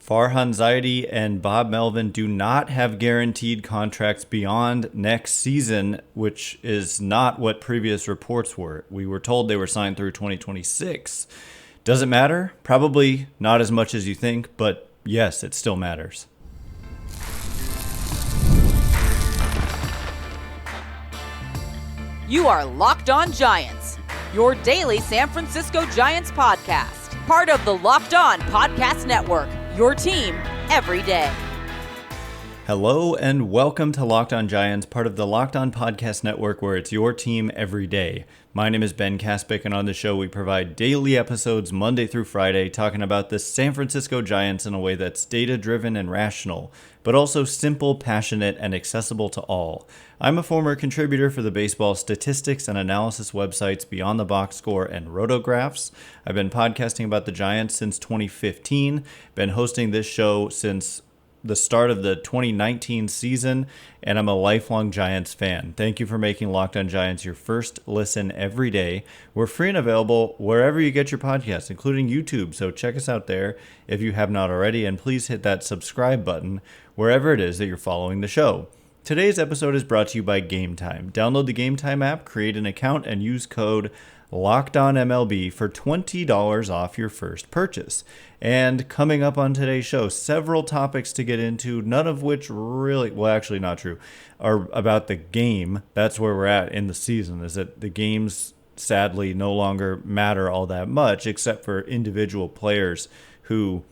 Farhan Zaidi and Bob Melvin do not have guaranteed contracts beyond next season, which is not what previous reports were. We were told they were signed through 2026. Does it matter? Probably not as much as you think, but yes, it still matters. You are Locked On Giants, your daily San Francisco Giants podcast, part of the Locked On Podcast Network, your team every day. Hello and welcome to Locked On Giants, part of the Locked On Podcast Network, where it's your team every day. My name is Ben Kaspick, and on the show we provide daily episodes Monday through Friday talking about the San Francisco Giants in a way that's data-driven and rational, but also simple, passionate, and accessible to all. I'm a former contributor for the baseball statistics and analysis websites Beyond the Box Score and Rotographs. I've been podcasting about the Giants since 2015, been hosting this show since the start of the 2019 season, and I'm a lifelong Giants fan. Thank you for making Locked On Giants your first listen every day. We're free and available wherever you get your podcasts, including YouTube, so check us out there if you have not already, and please hit that subscribe button wherever it is that you're following the show. Today's episode is brought to you by Game Time. Download the Game Time app, create an account, and use code LOCKEDONMLB for $20 off your first purchase. And coming up on today's show, several topics to get into, none of which really, well, actually not true, are about the game. That's where we're at in the season, is that the games sadly no longer matter all that much, except for individual players who,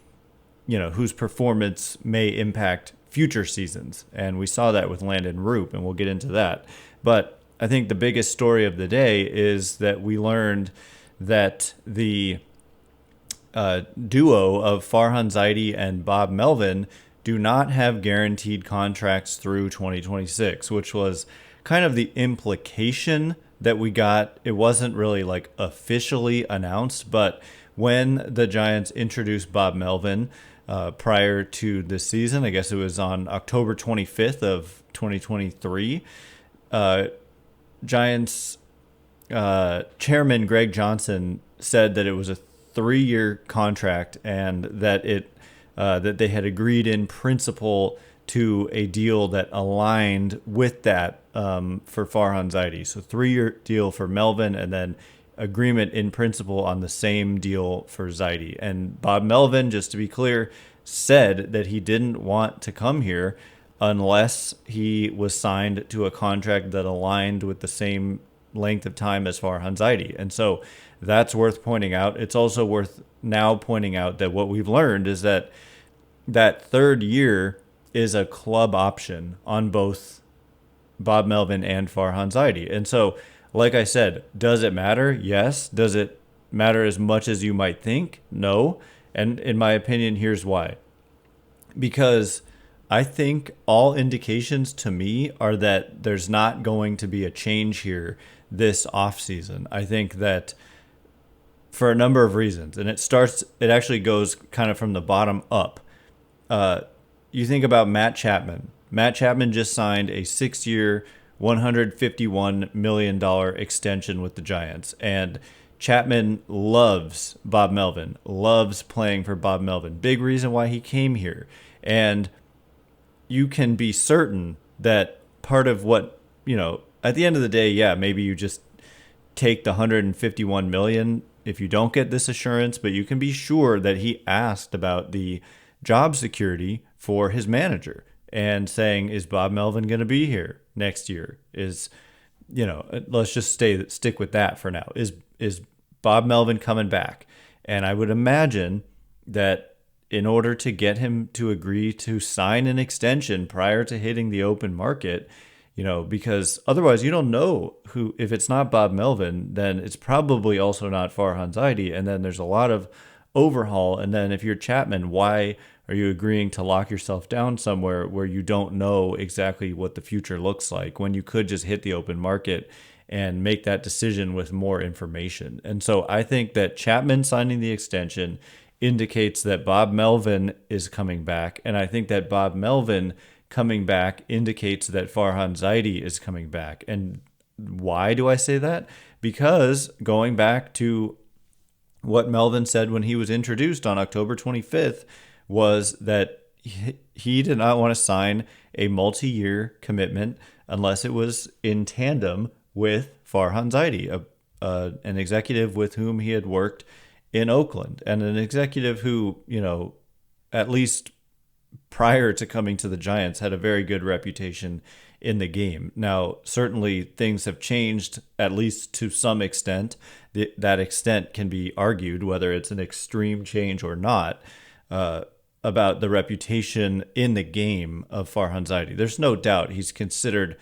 whose performance may impact future seasons. And we saw that with Landon Roupp, and we'll get into that. But I think the biggest story of the day is that we learned that the duo of Farhan Zaidi and Bob Melvin do not have guaranteed contracts through 2026, which was kind of the implication that we got. It wasn't really like officially announced, but when the Giants introduced Bob Melvin prior to this season, I guess it was on October 25th of 2023, Giants chairman Greg Johnson said that it was a 3-year contract and that that they had agreed in principle to a deal that aligned with that for Farhan Zaidi. So 3-year deal for Melvin, and then agreement in principle on the same deal for Zaidi. And Bob Melvin, just to be clear, said that he didn't want to come here unless he was signed to a contract that aligned with the same length of time as Farhan Zaidi. And so that's worth pointing out. It's also worth now pointing out that what we've learned is that that third year is a club option on both Bob Melvin and Farhan Zaidi. And so, like I said, does it matter? Yes. Does it matter as much as you might think? No. And in my opinion, here's why. Because I think all indications to me are that there's not going to be a change here this offseason. I think that for a number of reasons, and it actually goes kind of from the bottom up. You think about Matt Chapman. Matt Chapman just signed a 6-year, $151 million extension with the Giants. And Chapman loves Bob Melvin, loves playing for Bob Melvin. Big reason why he came here. And you can be certain that part of what, at the end of the day, yeah, maybe you just take the $151 million if you don't get this assurance, but you can be sure that he asked about the job security for his manager and saying, is Bob Melvin going to be here next year? Let's just stick with that for now. Is Bob Melvin coming back? And I would imagine that in order to get him to agree to sign an extension prior to hitting the open market, because otherwise you don't know who, if it's not Bob Melvin, then it's probably also not Farhan Zaidi. And then there's a lot of overhaul. And then if you're Chapman, why are you agreeing to lock yourself down somewhere where you don't know exactly what the future looks like when you could just hit the open market and make that decision with more information? And so I think that Chapman signing the extension indicates that Bob Melvin is coming back. And I think that Bob Melvin coming back indicates that Farhan Zaidi is coming back. And why do I say that? Because going back to what Melvin said when he was introduced on October 25th, was that he did not want to sign a multi-year commitment unless it was in tandem with Farhan Zaidi, an executive with whom he had worked in Oakland, and an executive who, at least prior to coming to the Giants, had a very good reputation in the game. Now, certainly things have changed, at least to some extent. That extent can be argued, whether it's an extreme change or not, about the reputation in the game of Farhan Zaidi. There's no doubt he's considered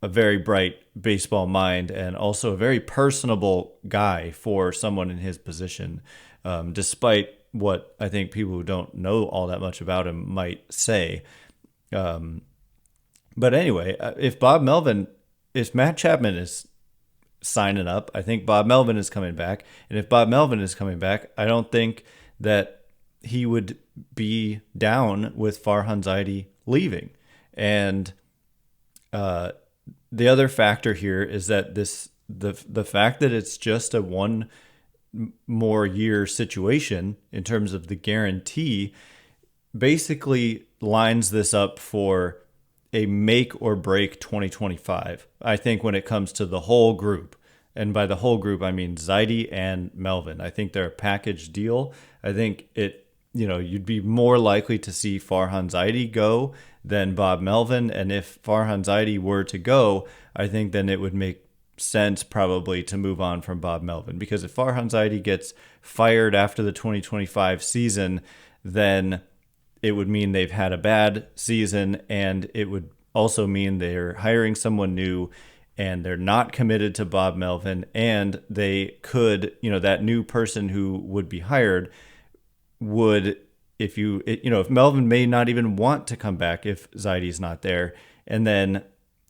a very bright baseball mind and also a very personable guy for someone in his position, despite what I think people who don't know all that much about him might say. But anyway, if Matt Chapman is signing up, I think Bob Melvin is coming back. And if Bob Melvin is coming back, I don't think that he would be down with Farhan Zaidi leaving. And the other factor here is that the fact that it's just a one more year situation in terms of the guarantee basically lines this up for a make or break 2025. I think when it comes to the whole group, and by the whole group, I mean Zaidi and Melvin. I think they're a package deal. I think you'd be more likely to see Farhan Zaidi go than Bob Melvin. And if Farhan Zaidi were to go, I think then it would make sense probably to move on from Bob Melvin. Because if Farhan Zaidi gets fired after the 2025 season, then it would mean they've had a bad season, and it would also mean they're hiring someone new and they're not committed to Bob Melvin, and they could, that new person who would be hired would, if Melvin may not even want to come back if Zaidi's not there, and then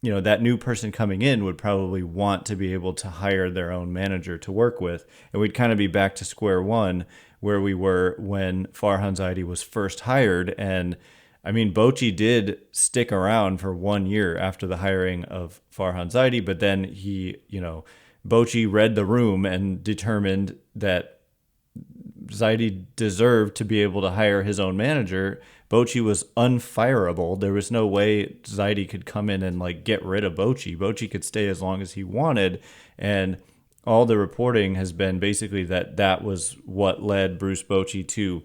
that new person coming in would probably want to be able to hire their own manager to work with, and we'd kind of be back to square one where we were when Farhan Zaidi was first hired. And I mean, Bochy did stick around for 1 year after the hiring of Farhan Zaidi, but then Bochy read the room and determined that Zaidi deserved to be able to hire his own manager. Bochy was unfireable. There was no way Zaidi could come in and get rid of Bochy. Bochy could stay as long as he wanted, and all the reporting has been basically that was what led Bruce Bochy to,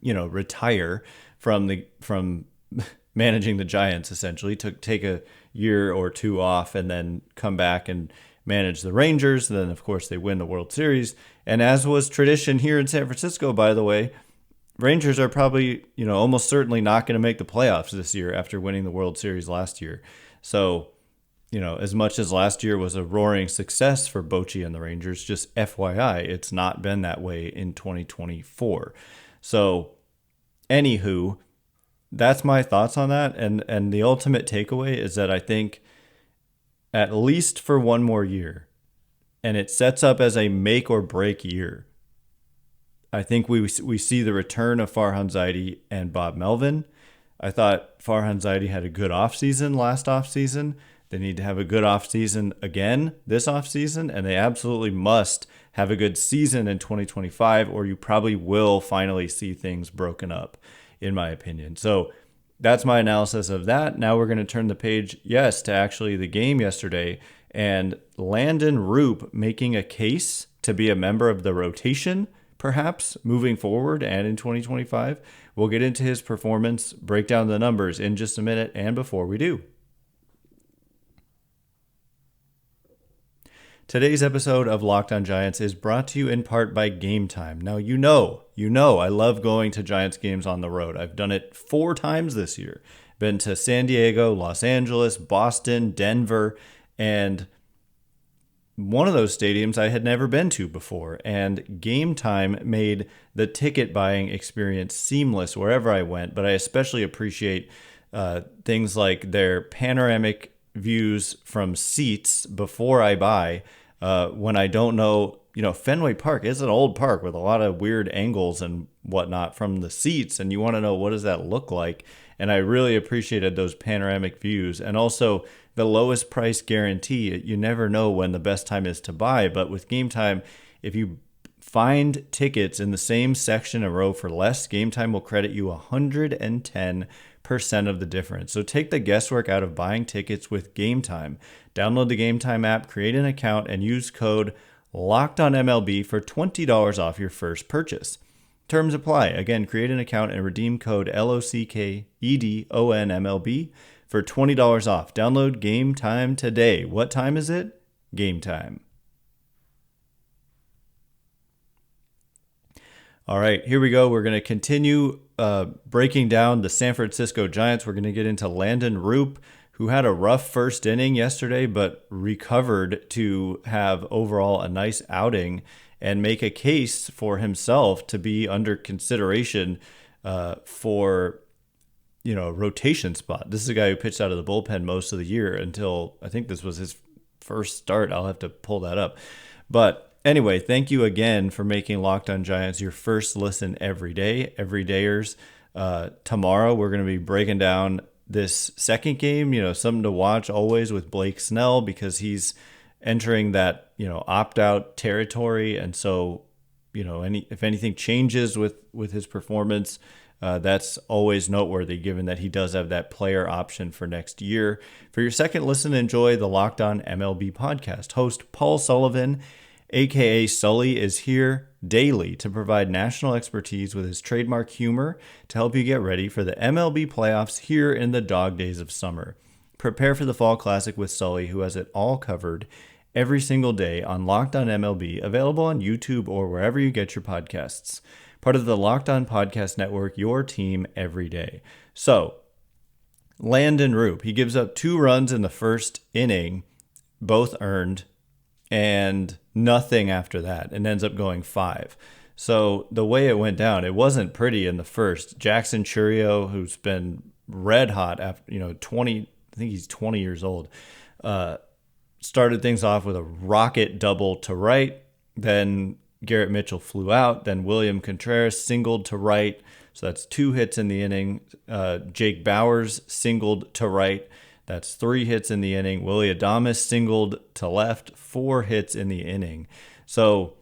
retire from managing the Giants. Essentially, take a year or two off and then come back and manage the Rangers. And then, of course, they win the World Series. And as was tradition here in San Francisco, by the way, Rangers are probably, almost certainly not going to make the playoffs this year after winning the World Series last year. So, as much as last year was a roaring success for Bochy and the Rangers, just FYI, it's not been that way in 2024. So, anywho, that's my thoughts on that. And the ultimate takeaway is that I think at least for one more year, and it sets up as a make or break year, I think we see the return of Farhan Zaidi and Bob Melvin. I thought Farhan Zaidi had a good offseason last offseason. They need to have a good offseason again this offseason, and they absolutely must have a good season in 2025, or you probably will finally see things broken up, in my opinion. So that's my analysis of that. Now we're going to turn the page, to actually the game yesterday, and Landon Roupp making a case to be a member of the rotation, perhaps moving forward and in 2025. We'll get into his performance, break down the numbers in just a minute, and before we do, today's episode of Locked On Giants is brought to you in part by Game Time. Now, you know, I love going to Giants games on the road. I've done it 4 times this year. Been to San Diego, Los Angeles, Boston, Denver, and one of those stadiums I had never been to before. And Game Time made the ticket buying experience seamless wherever I went, but I especially appreciate things like their panoramic views from seats before I buy. When I don't know, Fenway Park is an old park with a lot of weird angles and whatnot from the seats, and you want to know what does that look like. And I really appreciated those panoramic views, and also the lowest price guarantee. You never know when the best time is to buy, but with Game Time, if you Find tickets in the same section and row for less. Game Time will credit you 110% of the difference. So take the guesswork out of buying tickets with Game Time. Download the Game Time app, create an account, and use code LOCKEDONMLB for $20 off your first purchase. Terms apply. Again, create an account and redeem code LOCKEDONMLB for $20 off. Download Game Time today. What time is it? Game Time. All right, here we go. We're going to continue breaking down the San Francisco Giants. We're going to get into Landon Roupp, who had a rough first inning yesterday, but recovered to have overall a nice outing and make a case for himself to be under consideration for a rotation spot. This is a guy who pitched out of the bullpen most of the year until I think this was his first start. I'll have to pull that up. But anyway, thank you again for making Locked On Giants your first listen every day. Everydayers. Tomorrow we're going to be breaking down this second game, something to watch always with Blake Snell because he's entering that, opt-out territory. And so, if anything changes with his performance, that's always noteworthy given that he does have that player option for next year. For your second listen, enjoy the Locked On MLB podcast. Host Paul Sullivan, a.k.a. Sully, is here daily to provide national expertise with his trademark humor to help you get ready for the MLB playoffs here in the dog days of summer. Prepare for the Fall Classic with Sully, who has it all covered every single day on Locked On MLB, available on YouTube or wherever you get your podcasts. Part of the Locked On Podcast Network, your team every day. So, Landon Roupp, he gives up 2 runs in the first inning, both earned, and nothing after that, and ends up going 5. So the way it went down, it wasn't pretty in the first. Jackson Chourio, who's been red hot after 20, I think he's 20 years old, started things off with a rocket double to right. Then Garrett Mitchell flew out. Then William Contreras singled to right. So that's 2 hits in the inning. Jake Bauers singled to right. That's 3 hits in the inning. Willy Adames singled to left, 4 hits in the inning. So,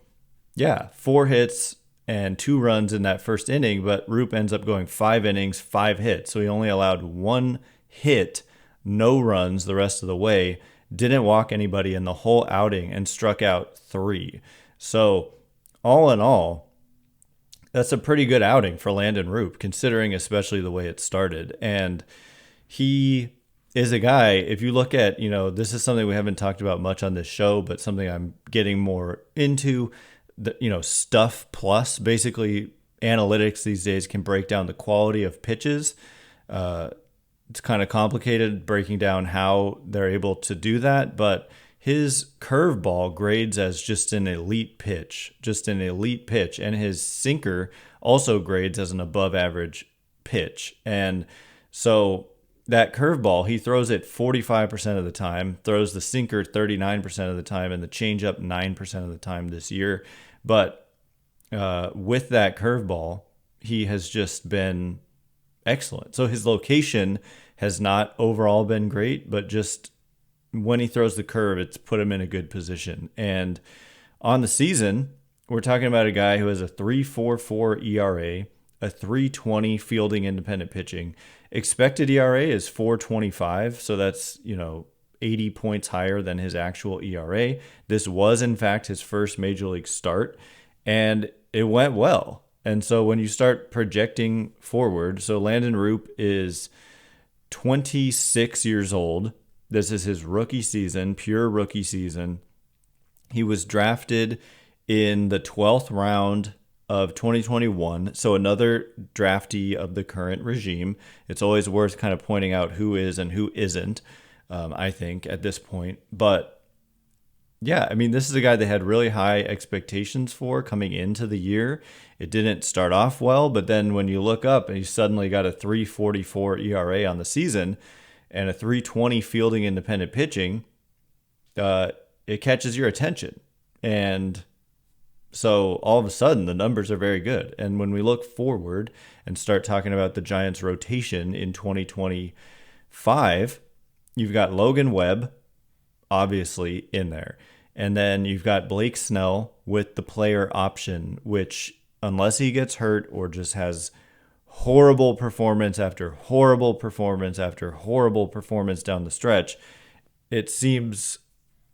4 hits and 2 runs in that first inning, but Roupp ends up going 5 innings, 5 hits. So he only allowed 1 hit, no runs the rest of the way, didn't walk anybody in the whole outing, and struck out 3. So, all in all, that's a pretty good outing for Landon Roupp, considering especially the way it started. And he is a guy, if you look at, this is something we haven't talked about much on this show, but something I'm getting more into, Stuff Plus. Basically, analytics these days can break down the quality of pitches. It's kind of complicated breaking down how they're able to do that, but his curveball grades as just an elite pitch, and his sinker also grades as an above average pitch. And so that curveball, he throws it 45% of the time, throws the sinker 39% of the time, and the changeup 9% of the time this year. But with that curveball, he has just been excellent. So his location has not overall been great, but just when he throws the curve, it's put him in a good position. And on the season, we're talking about a guy who has a 3.44 ERA, a 3.20 fielding independent pitching. Expected ERA is 4.25, so that's 80 points higher than his actual ERA. This was in fact his first major league start, and it went well. And so when you start projecting forward, so Landon Roupp is 26 years old. This is his rookie season, pure rookie season. He was drafted in the 12th round of 2021, so another draftee of the current regime. It's always worth kind of pointing out who is and who isn't, I think, at this point. But yeah, this is a guy they had really high expectations for coming into the year. It didn't start off well, but then when you look up and he suddenly got a 3.44 ERA on the season and a 3.20 fielding independent pitching, it catches your attention. And so all of a sudden, the numbers are very good. And when we look forward and start talking about the Giants' rotation in 2025, you've got Logan Webb, obviously, in there. And then you've got Blake Snell with the player option, which unless he gets hurt or just has horrible performance after horrible performance after horrible performance down the stretch, it seems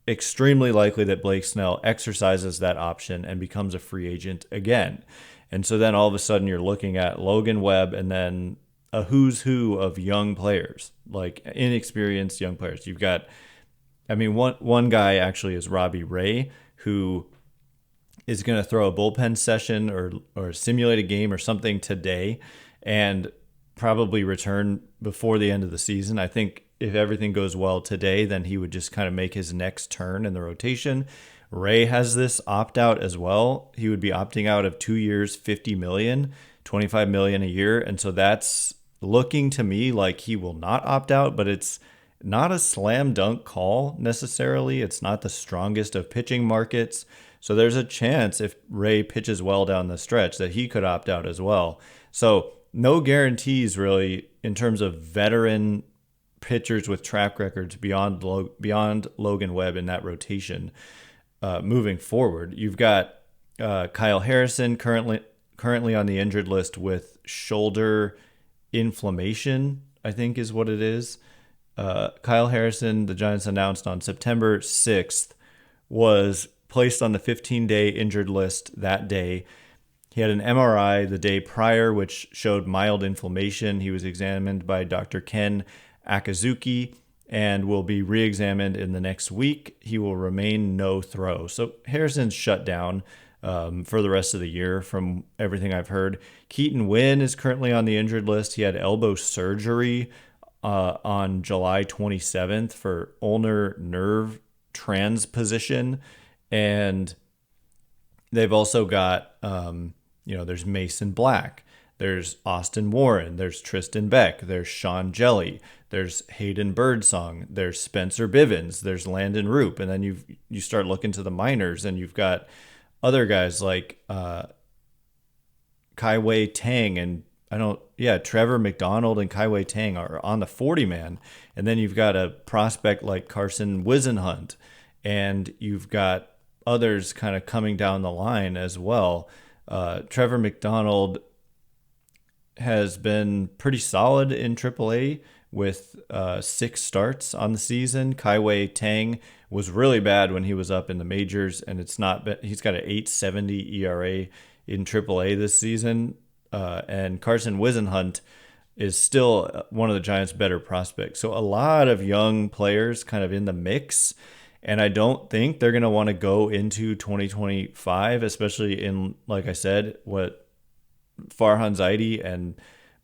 extremely likely that Blake Snell exercises that option and becomes a free agent again. And so then all of a sudden you're looking at Logan Webb and then a who's who of young players, like inexperienced young players. You've got, one guy actually is Robbie Ray, who is going to throw a bullpen session or simulate a game or something today and probably return before the end of the season. I think if everything goes well today, then he would just kind of make his next turn in the rotation. Ray has this opt-out as well. He would be opting out of 2 years, $50 million, $25 million a year. And so that's looking to me like he will not opt out, but it's not a slam dunk call necessarily. It's not the strongest of pitching markets. So there's a chance if Ray pitches well down the stretch that he could opt out as well. So no guarantees really in terms of veteran pitchers with track records beyond Logan Webb in that rotation moving forward. You've got Kyle Harrison currently on the injured list with shoulder inflammation, I think is what it is. Kyle Harrison, the Giants announced on September 6th, was placed on the 15-day injured list that day. He had an MRI the day prior, which showed mild inflammation. He was examined by Dr. Ken Akazuki and will be re-examined in the next week. He will remain no throw. So Harrison's shut down for the rest of the year from everything I've heard. Keaton Winn is currently on the injured list. He had elbow surgery on July 27th for ulnar nerve transposition. And they've also got, there's Mason Black, there's Austin Warren, there's Tristan Beck, there's Sean Jelly, there's Hayden Birdsong, there's Spencer Bivens, there's Landon Roupp. And then you start looking to the minors and you've got other guys like Kai-Wei Tang and Trevor McDonald and Kai-Wei Tang are on the 40-man. And then you've got a prospect like Carson Wisenhunt, and you've got others kind of coming down the line as well. Trevor McDonald has been pretty solid in AAA with 6 starts on the season. Kai-Wei Tang was really bad when he was up in the majors, and he's got an 8.70 ERA in AAA this season. And Carson Wisenhunt is still one of the Giants' better prospects. So a lot of young players kind of in the mix. And I don't think they're going to want to go into 2025, especially in, like I said, what Farhan Zaidi and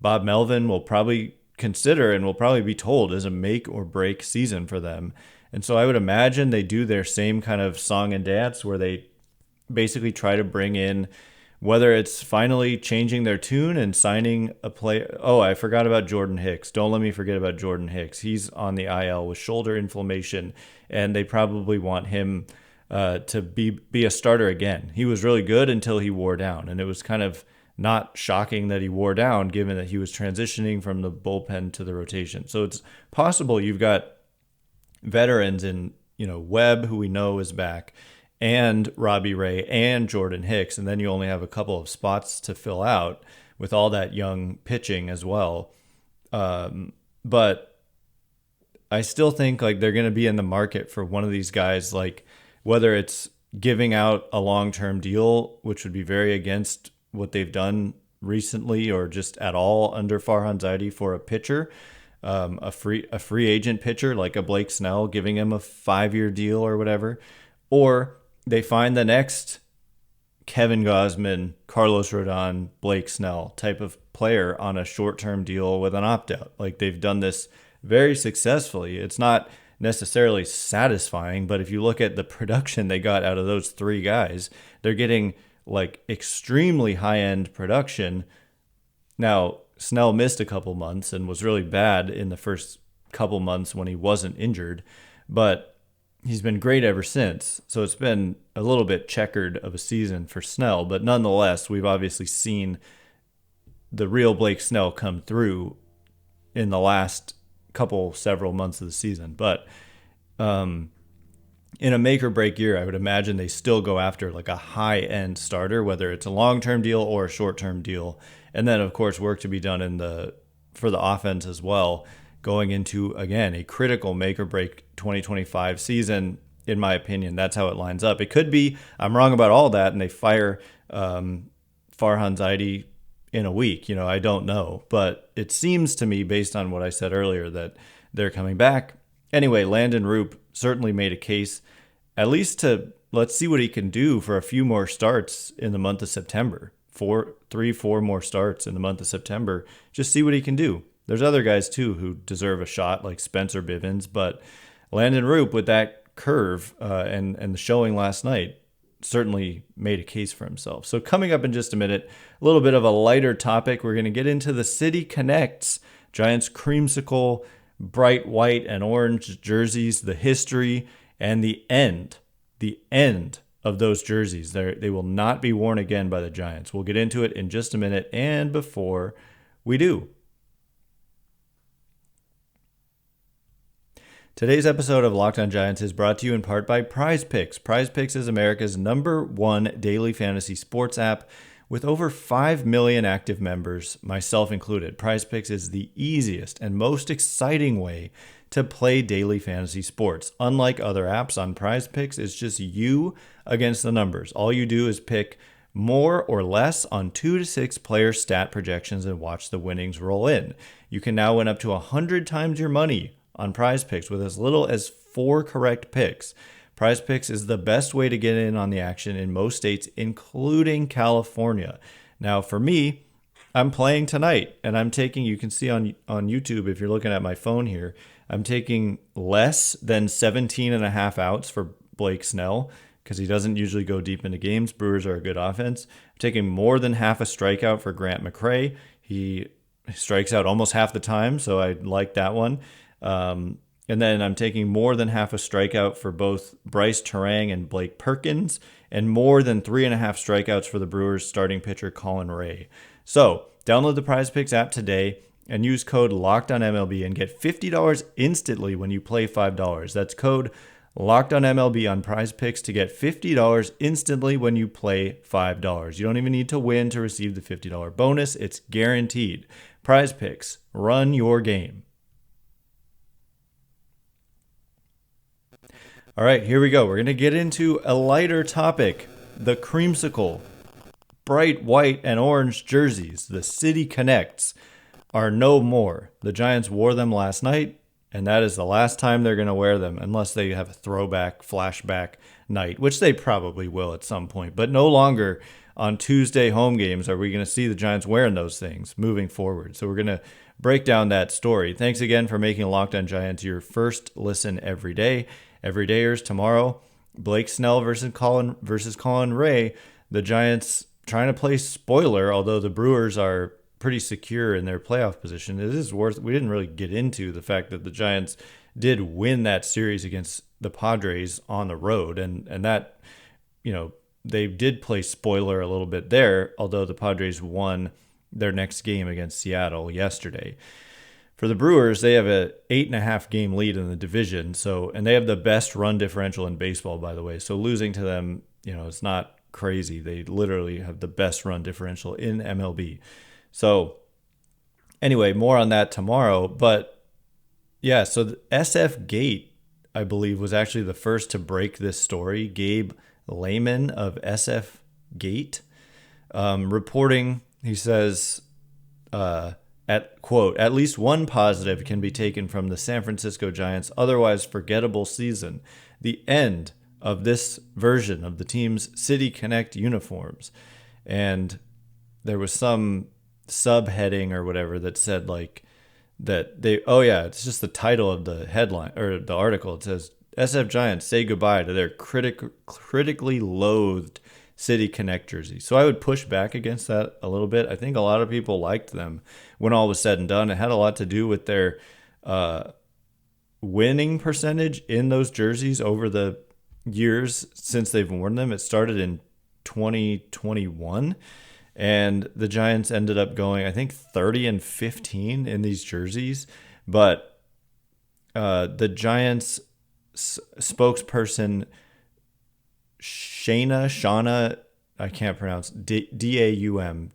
Bob Melvin will probably consider and will probably be told is a make or break season for them. And so I would imagine they do their same kind of song and dance where they basically try to bring in, whether it's finally changing their tune and signing a player. Oh, I forgot about Jordan Hicks. Don't let me forget about Jordan Hicks. He's on the IL with shoulder inflammation, and they probably want him to be a starter again. He was really good until he wore down, and it was kind of not shocking that he wore down given that he was transitioning from the bullpen to the rotation. So it's possible you've got veterans in, Webb, who we know is back, and Robbie Ray and Jordan Hicks, and then you only have a couple of spots to fill out with all that young pitching as well. But I still think like they're going to be in the market for one of these guys, like whether it's giving out a long-term deal, which would be very against what they've done recently or just at all under Farhan Zaidi for a pitcher, a free agent pitcher like a Blake Snell, giving him a 5-year deal or whatever, or they find the next Kevin Gausman, Carlos Rodon, Blake Snell type of player on a short-term deal with an opt-out. Like they've done this very successfully. It's not necessarily satisfying, but if you look at the production they got out of those 3 guys, they're getting like extremely high-end production. Now, Snell missed a couple months and was really bad in the first couple months when he wasn't injured, but he's been great ever since. So it's been a little bit checkered of a season for Snell, but nonetheless, we've obviously seen the real Blake Snell come through in the last several months of the season. But in a make or break year, I would imagine they still go after like a high end starter, whether it's a long-term deal or a short-term deal. And then of course work to be done for the offense as well, going into, again, a critical make or break 2025 season. In my opinion, that's how it lines up. It could be I'm wrong about all that and they fire Farhan Zaidi in a week. I don't know, but it seems to me, based on what I said earlier, that they're coming back. Anyway, Landon Roupp certainly made a case, at least to let's see what he can do for a few more starts in the month of September. 4 more starts in the month of September. Just see what he can do. There's other guys too who deserve a shot, like Spencer Bivens, but Landon Roupp with that curve and the showing last night certainly made a case for himself. So coming up in just a minute, a little bit of a lighter topic. We're going to get into the City Connects, Giants creamsicle, bright white and orange jerseys, the history, and the end of those jerseys. They will not be worn again by the Giants. We'll get into it in just a minute. And before we do, today's episode of Locked On Giants is brought to you in part by Prize Picks. Prize Picks is America's #1 daily fantasy sports app with over 5 million active members, myself included. Prize Picks is the easiest and most exciting way to play daily fantasy sports. Unlike other apps on Prize Picks, it's just you against the numbers. All you do is pick more or less on 2 to 6 player stat projections and watch the winnings roll in. You can now win up to 100 times your money on Prize Picks with as little as 4 correct picks. Prize Picks is the best way to get in on the action in most states, including California. Now, for me, I'm playing tonight, and I'm taking, you can see on YouTube, if you're looking at my phone here, I'm taking less than 17 and a half outs for Blake Snell because he doesn't usually go deep into games. Brewers are a good offense. I'm taking more than half a strikeout for Grant McCray. He strikes out almost half the time, so I like that one. And then I'm taking more than half a strikeout for both Bryce Terang and Blake Perkins, and more than 3.5 strikeouts for the Brewers starting pitcher Colin Ray. So download the Prize Picks app today and use code LOCKEDONMLB and get $50 instantly when you play $5. That's code LOCKEDONMLB on Prize Picks to get $50 instantly when you play $5. You don't even need to win to receive the $50 bonus. It's guaranteed. Prize Picks, run your game. All right, here we go. We're going to get into a lighter topic, the creamsicle, bright white and orange jerseys, the City Connects, are no more. The Giants wore them last night, and that is the last time they're going to wear them, unless they have a throwback, flashback night, which they probably will at some point. But no longer on Tuesday home games are we going to see the Giants wearing those things moving forward. So we're going to break down that story. Thanks again for making Locked On Giants your first listen every day. Everydayers tomorrow, Blake Snell versus Colin Ray. The Giants trying to play spoiler, although the Brewers are pretty secure in their playoff position. It is worth, we didn't really get into the fact that the Giants did win that series against the Padres on the road, and that, they did play spoiler a little bit there, although the Padres won their next game against Seattle yesterday. For the Brewers, they have a 8.5 game lead in the division. And they have the best run differential in baseball, by the way. So losing to them, it's not crazy. They literally have the best run differential in MLB. So anyway, more on that tomorrow. But yeah, so the SF Gate, I believe, was actually the first to break this story. Gabe Lehman of SF Gate reporting, he says, at least one positive can be taken from the San Francisco Giants' otherwise forgettable season, the end of this version of the team's City Connect uniforms. And there was some subheading or whatever that said it's just the title of the headline or the article. It says, SF Giants say goodbye to their critically loathed City Connect jersey. So I would push back against that a little bit. I think a lot of people liked them when all was said and done. It had a lot to do with their winning percentage in those jerseys over the years since they've worn them. It started in 2021, and the Giants ended up going, I think, 30-15 in these jerseys. But the Giants spokesperson Shauna, I can't pronounce, Daum,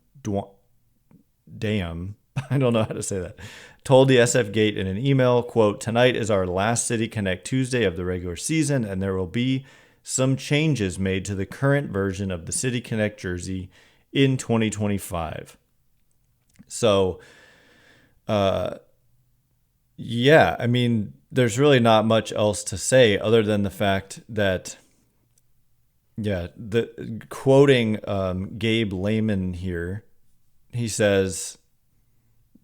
Daum, I don't know how to say that, told the SF Gate in an email, quote, "Tonight is our last City Connect Tuesday of the regular season, and there will be some changes made to the current version of the City Connect jersey in 2025. So, yeah, I mean, there's really not much else to say other than the fact that, yeah, the quoting Gabe Lehman here, he says,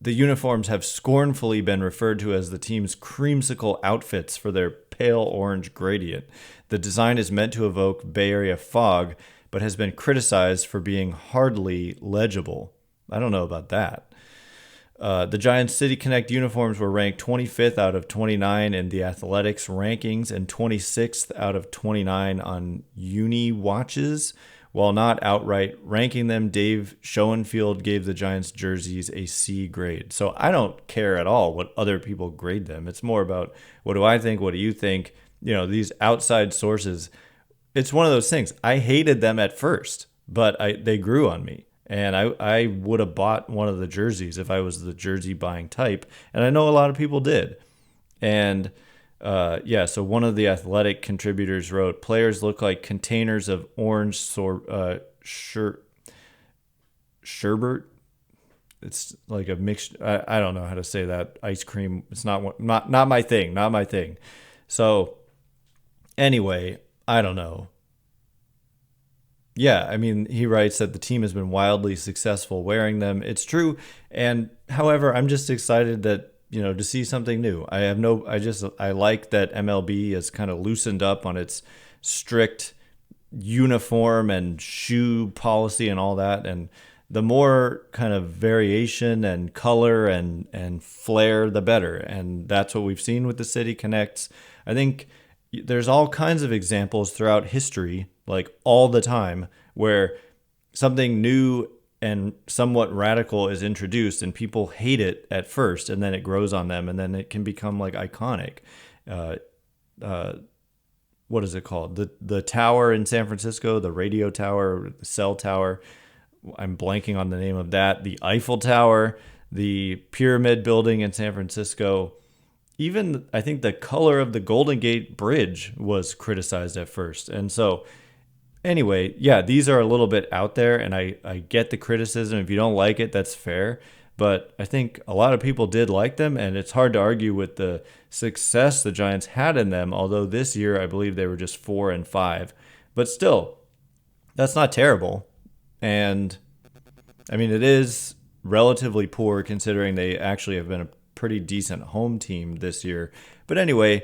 "The uniforms have scornfully been referred to as the team's creamsicle outfits for their pale orange gradient. The design is meant to evoke Bay Area fog, but has been criticized for being hardly legible." I don't know about that. The Giants City Connect uniforms were ranked 25th out of 29 in the Athletics rankings and 26th out of 29 on Uni Watches. While not outright ranking them, Dave Schoenfield gave the Giants jerseys a C grade. So I don't care at all what other people grade them. It's more about, what do I think? What do you think? You know, these outside sources. It's one of those things. I hated them at first, but they grew on me. And I would have bought one of the jerseys if I was the jersey buying type. And I know a lot of people did. And yeah, so one of the Athletic contributors wrote, "Players look like containers of orange sherbet." It's like a mixture. I don't know how to say that. Ice cream. It's not my thing. Not my thing. So anyway, I don't know. Yeah, I mean, he writes that the team has been wildly successful wearing them. It's true. And however, I'm just excited that, you know, to see something new. I like that MLB has kind of loosened up on its strict uniform and shoe policy and all that. And the more kind of variation and color and flair, the better. And that's what we've seen with the City Connects. I think there's all kinds of examples throughout history, like all the time, where something new and somewhat radical is introduced and people hate it at first, and then it grows on them, and then it can become like iconic. What is it called? The tower in San Francisco, the radio tower, the cell tower. I'm blanking on the name of that. The Eiffel Tower, the Pyramid Building in San Francisco. Even I think the color of the Golden Gate Bridge was criticized at first. And so anyway, yeah, these are a little bit out there, and I get the criticism. If you don't like it, that's fair. But I think a lot of people did like them, and it's hard to argue with the success the Giants had in them, although this year I believe they were just 4-5. But still, that's not terrible. And I mean, it is relatively poor considering they actually have been a pretty decent home team this year. But anyway,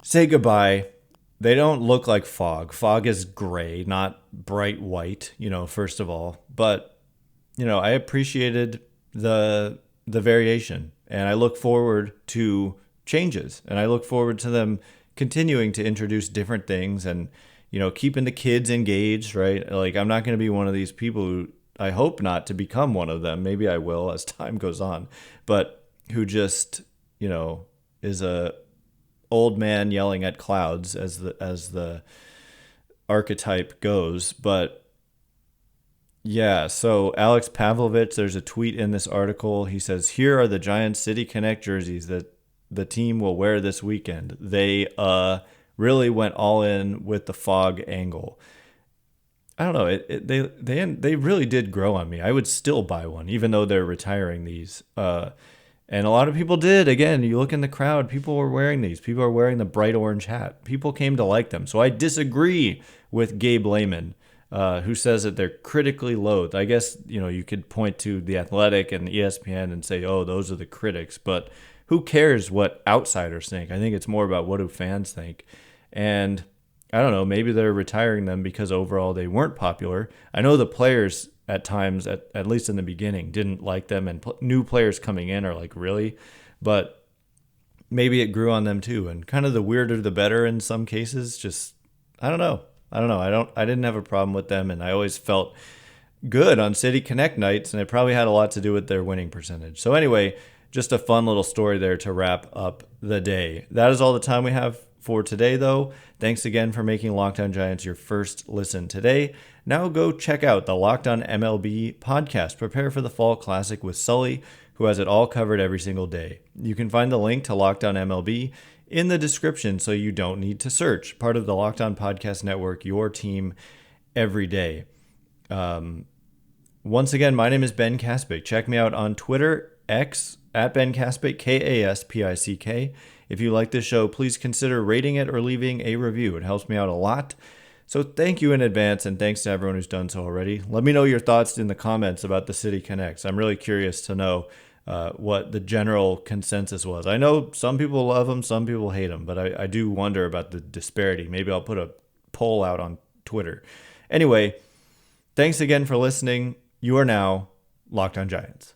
say goodbye. They don't look like fog. Fog is gray, not bright white, you know, first of all. But, you know, I appreciated the variation, and I look forward to changes, and I look forward to them continuing to introduce different things and, you know, keeping the kids engaged, right? Like, I'm not going to be one of these people who, I hope not to become one of them. Maybe I will as time goes on, but who just, you know, is a old man yelling at clouds as the archetype goes. But yeah, so Alex Pavlovich, there's a tweet in this article. He says, "Here are the Giants City Connect jerseys that the team will wear this weekend." They really went all in with the fog angle. I don't know. They really did grow on me. I would still buy one, even though they're retiring these. And a lot of people did. Again, you look in the crowd, people were wearing these. People are wearing the bright orange hat. People came to like them. So I disagree with Gabe Lehman, who says that they're critically loathed. I guess, you know, you could point to The Athletic and ESPN and say, oh, those are the critics. But who cares what outsiders think? I think it's more about what do fans think. And I don't know, maybe they're retiring them because overall they weren't popular. I know the players at times, at least in the beginning, didn't like them, and new players coming in are like, really? But maybe it grew on them too, and kind of the weirder the better in some cases. Just, I don't know. I didn't have a problem with them, and I always felt good on City Connect nights, and it probably had a lot to do with their winning percentage. So anyway, just a fun little story there to wrap up the day. That is all the time we have for today, though. Thanks again for making Locked On Giants your first listen today. Now go check out the Locked On MLB podcast. Prepare for the Fall Classic with Sully, who has it all covered every single day. You can find the link to Locked On MLB in the description so you don't need to search. Part of the Locked On Podcast Network, your team every day. Once again, my name is Ben Kaspick. Check me out on Twitter, X, at Ben Kaspick, Kaspick. If you like this show, please consider rating it or leaving a review. It helps me out a lot. So thank you in advance, and thanks to everyone who's done so already. Let me know your thoughts in the comments about the City Connects. I'm really curious to know what the general consensus was. I know some people love them, some people hate them, but I do wonder about the disparity. Maybe I'll put a poll out on Twitter. Anyway, thanks again for listening. You are now Locked On Giants.